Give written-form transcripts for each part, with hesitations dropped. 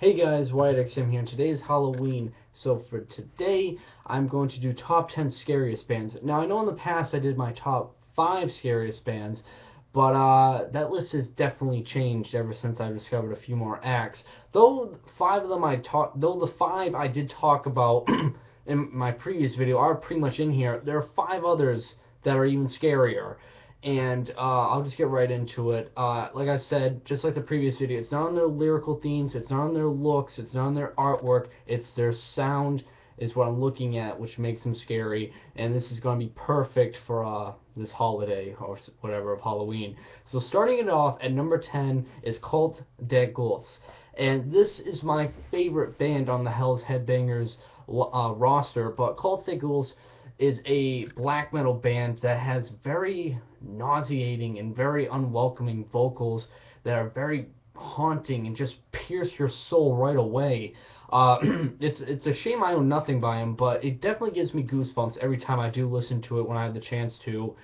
Hey guys, Wyattxhim here, and today is Halloween. So for today, I'm going to do top 10 scariest bands. Now I know in the past I did my top 5 scariest bands, but that list has definitely changed ever since I've discovered a few more acts. Though the 5 I did talk about in my previous video are pretty much in here, there are 5 others that are even scarier. And I'll just get right into it. Like I said, just like the previous video, it's not on their lyrical themes, it's not on their looks, it's not on their artwork, it's their sound is what I'm looking at, which makes them scary. And this is going to be perfect for this holiday or whatever of Halloween. So starting it off at number 10 is Cult des Ghouls. And this is my favorite band on the Hell's Headbangers roster, but Cult des Ghouls is a black metal band that has very nauseating and very unwelcoming vocals that are very haunting and just pierce your soul right away. It's a shame I own nothing by them, but it definitely gives me goosebumps every time I do listen to it when I have the chance to.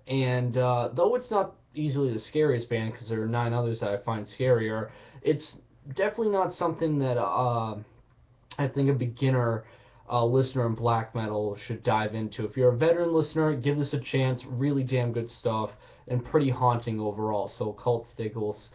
And though it's not easily the scariest band, because there are 9 others that I find scarier, it's definitely not something that I think a beginner listener in black metal should dive into. If you're a veteran listener, give this a chance. Really damn good stuff and pretty haunting overall. So Cult des Ghouls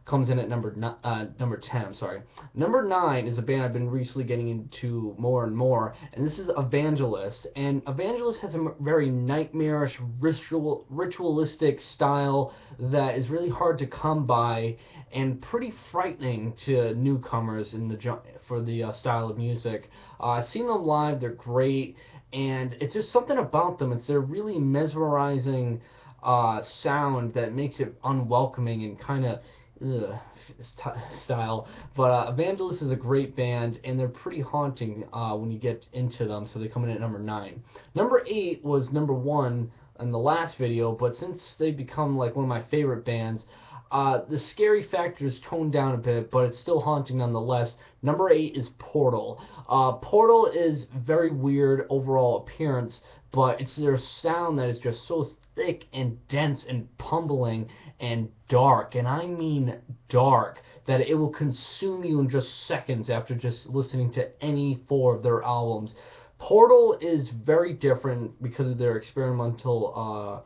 comes in at number 10. I'm sorry. Number 9 is a band I've been recently getting into more and more, and this is Evangelist. And Evangelist has a very nightmarish, ritualistic style that is really hard to come by and pretty frightening to newcomers in for the style of music. I've seen them live; they're great, and it's just something about them. It's their really mesmerizing sound that makes it unwelcoming and kind of style. But Evangelist is a great band, and they're pretty haunting when you get into them, so they come in at number 9. Number 8 was number 1 in the last video, but since they've become like one of my favorite bands, the scary factor is toned down a bit, but it's still haunting nonetheless. Number 8 is Portal. Portal is very weird overall appearance, but it's their sound that is just so thick and dense and pumbling and dark, and I mean dark, that it will consume you in just seconds after just listening to any 4 of their albums. Portal is very different because of their experimental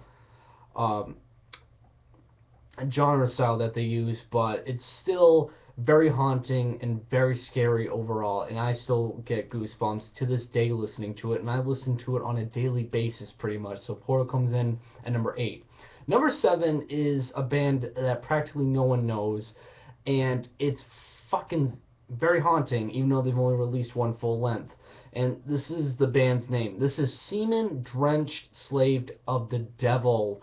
genre style that they use, but it's still very haunting and very scary overall, and I still get goosebumps to this day listening to it, and I listen to it on a daily basis pretty much. So Portal comes in at number 8. Number 7 is a band that practically no one knows, and it's fucking very haunting, even though they've only released 1 full length. And this is the band's name. This is Semen, Drenched, Slaved of the Devil.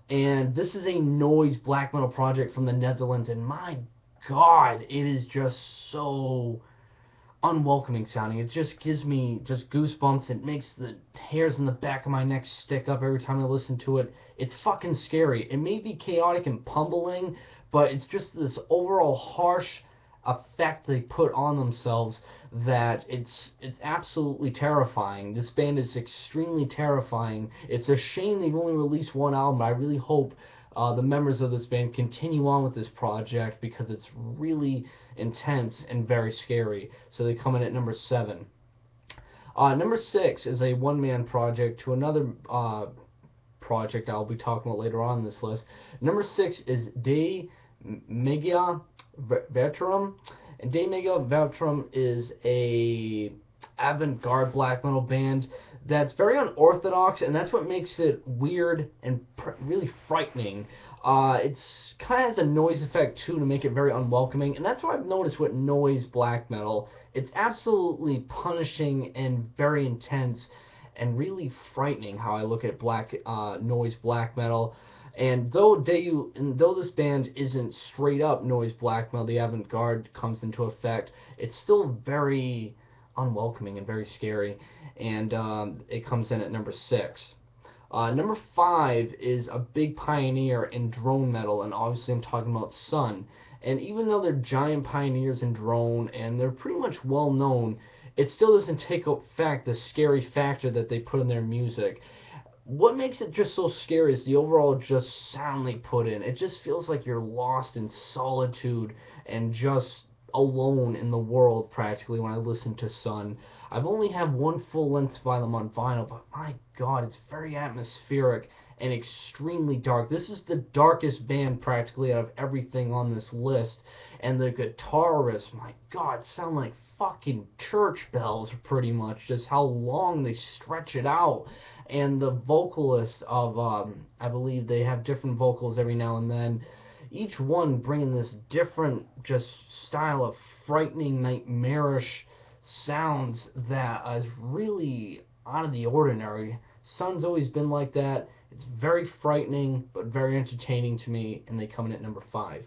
And this is a noise black metal project from the Netherlands, and my god, it is just so unwelcoming sounding. It just gives me just goosebumps. It makes the hairs in the back of my neck stick up every time I listen to it. It's fucking scary. It may be chaotic and pumbling, but it's just this overall harsh effect they put on themselves that it's absolutely terrifying. This band is extremely terrifying. It's a shame they've only released 1 album. I really hope the members of this band continue on with this project because it's really intense and very scary. So they come in at number 7. Number 6 is a one-man project to another project I'll be talking about later on in this list. Number 6 is De Mega Vertrum. And De Mega Vertrum is a avant-garde black metal band that's very unorthodox, and that's what makes it weird and really frightening. It's kind of has a noise effect too to make it very unwelcoming, and that's what I've noticed with noise black metal. It's absolutely punishing and very intense and really frightening how I look at noise black metal. And though this band isn't straight up noise black metal, the avant-garde comes into effect, it's still very unwelcoming and very scary, and it comes in at number 6. Number 5 is a big pioneer in drone metal, and obviously I'm talking about Sunn. And even though they're giant pioneers in drone, and they're pretty much well known, it still doesn't take effect the scary factor that they put in their music. What makes it just so scary is the overall just sound they put in. It just feels like you're lost in solitude and just alone in the world practically when I listen to Sunn. I've only had one full length by them on vinyl, but my god, it's very atmospheric and extremely dark. This is the darkest band practically out of everything on this list, and the guitarists, my god, sound like fucking church bells pretty much, just how long they stretch it out. And the vocalist of, I believe they have different vocals every now and then, each one bringing this different just style of frightening, nightmarish sounds that is really out of the ordinary. Sunn's always been like that. It's very frightening, but very entertaining to me, and they come in at number 5.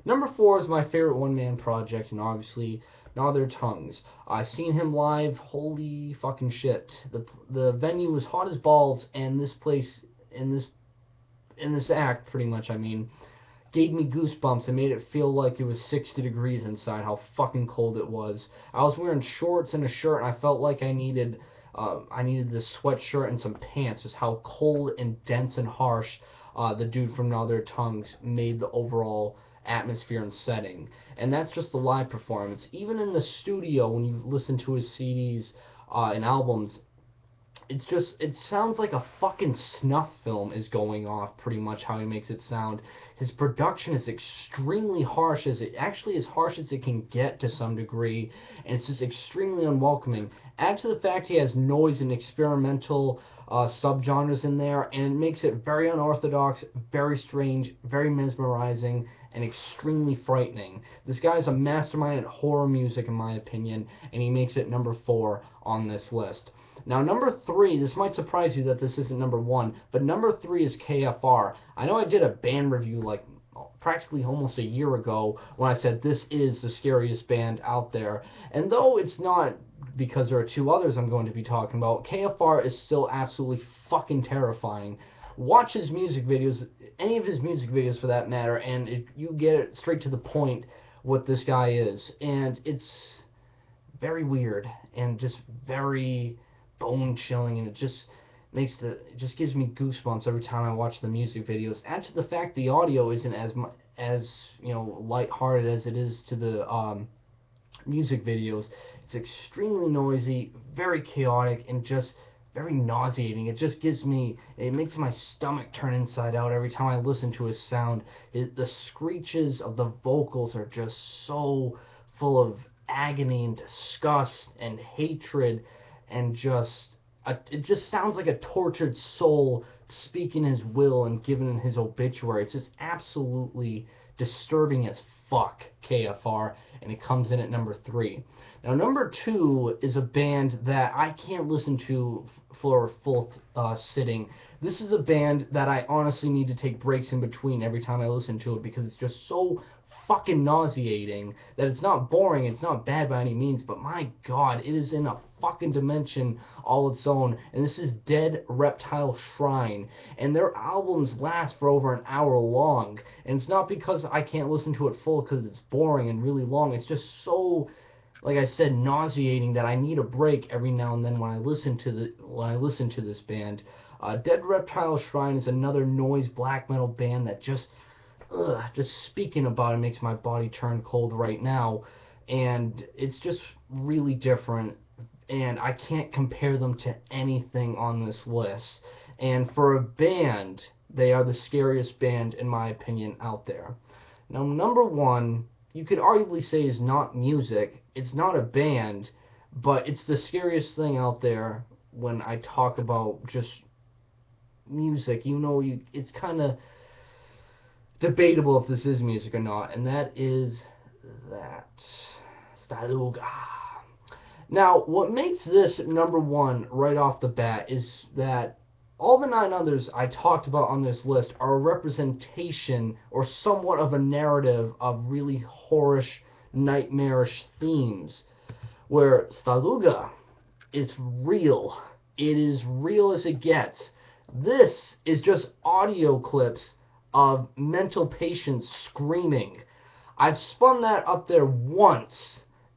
Number 4 is my favorite one-man project, and obviously Gnaw Their Tongues. I've seen him live. Holy fucking shit! The venue was hot as balls, and this place, in this act, pretty much, I mean, gave me goosebumps and made it feel like it was 60 degrees inside. How fucking cold it was. I was wearing shorts and a shirt, and I felt like I needed this sweatshirt and some pants. Just how cold and dense and harsh the dude from Gnaw Their Tongues made the overall atmosphere and setting. And that's just the live performance. Even in the studio, when you listen to his CDs and albums, it sounds like a fucking snuff film is going off, pretty much how he makes it sound. His production is extremely harsh, as harsh as it can get to some degree, and it's just extremely unwelcoming. Add to the fact he has noise and experimental subgenres in there, and it makes it very unorthodox, very strange, very mesmerizing, and extremely frightening. This guy's a mastermind at horror music, in my opinion, and he makes it number 4 on this list. Now, number 3, this might surprise you that this isn't number 1, but number 3 is K.F.R. I know I did a band review like practically almost a year ago when I said this is the scariest band out there, and though it's not, because there are 2 others I'm going to be talking about, K.F.R. is still absolutely fucking terrifying. Watch his music videos, any of his music videos for that matter, and you get it straight to the point what this guy is, and it's very weird and just very bone-chilling, and it just gives me goosebumps every time I watch the music videos. Add to the fact the audio isn't as lighthearted as it is to the music videos. It's extremely noisy, very chaotic, and just very nauseating. It makes my stomach turn inside out every time I listen to his sound. The screeches of the vocals are just so full of agony and disgust and hatred, and it just sounds like a tortured soul speaking his will and giving his obituary. It's just absolutely disturbing as fuck, K.F.R., and it comes in at number 3. Now, number 2 is a band that I can't listen to for a full sitting. This is a band that I honestly need to take breaks in between every time I listen to it, because it's just so fucking nauseating that it's not boring, it's not bad by any means, but my god, it is in a fucking dimension all its own, and this is Dead Reptile Shrine, and their albums last for over an hour long, and it's not because I can't listen to it full because it's boring and really long. It's just so, like I said, nauseating that I need a break every now and then when I listen to this band. Dead Reptile Shrine is another noise black metal band that just speaking about it makes my body turn cold right now, and it's just really different, and I can't compare them to anything on this list. And for a band, they are the scariest band, in my opinion, out there. Now, number 1, you could arguably say is not music, it's not a band, but it's the scariest thing out there when I talk about just music. It's kind of debatable if this is music or not, and that is Stalaggh. Now, what makes this number 1 right off the bat is that all the 9 others I talked about on this list are a representation or somewhat of a narrative of really horish, nightmarish themes, where Stalaggh is real. It is real as it gets. This is just audio clips of mental patients screaming. I've spun that up there once,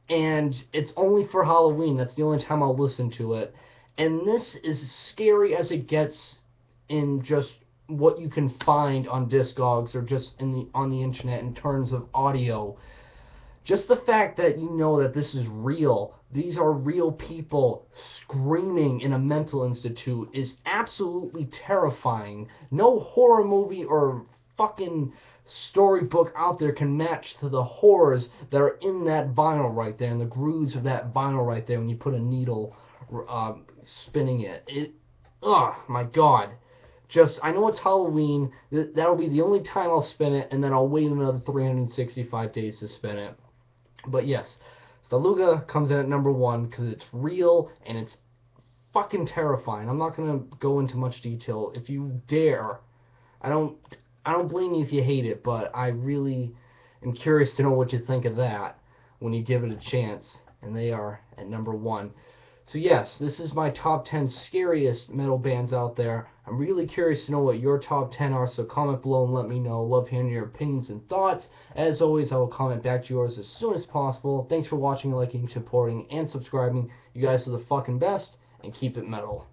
and it's only for Halloween. That's the only time I'll listen to it. And this is scary as it gets in just what you can find on Discogs or just on the internet in terms of audio. Just the fact that you know that this is real, these are real people screaming in a mental institute, is absolutely terrifying. No horror movie or fucking storybook out there can match to the horrors that are in that vinyl right there, and the grooves of that vinyl right there when you put a needle spinning it. Oh my god. Just, I know it's Halloween, that'll be the only time I'll spin it, and then I'll wait another 365 days to spin it. But yes, Stalaggh comes in at number 1 because it's real and it's fucking terrifying. I'm not gonna go into much detail. If you dare, I don't blame you if you hate it, but I really am curious to know what you think of that when you give it a chance. And they are at number 1. So yes, this is my top 10 scariest metal bands out there. I'm really curious to know what your top 10 are, so comment below and let me know. Love hearing your opinions and thoughts. As always, I will comment back to yours as soon as possible. Thanks for watching, liking, supporting, and subscribing. You guys are the fucking best, and keep it metal.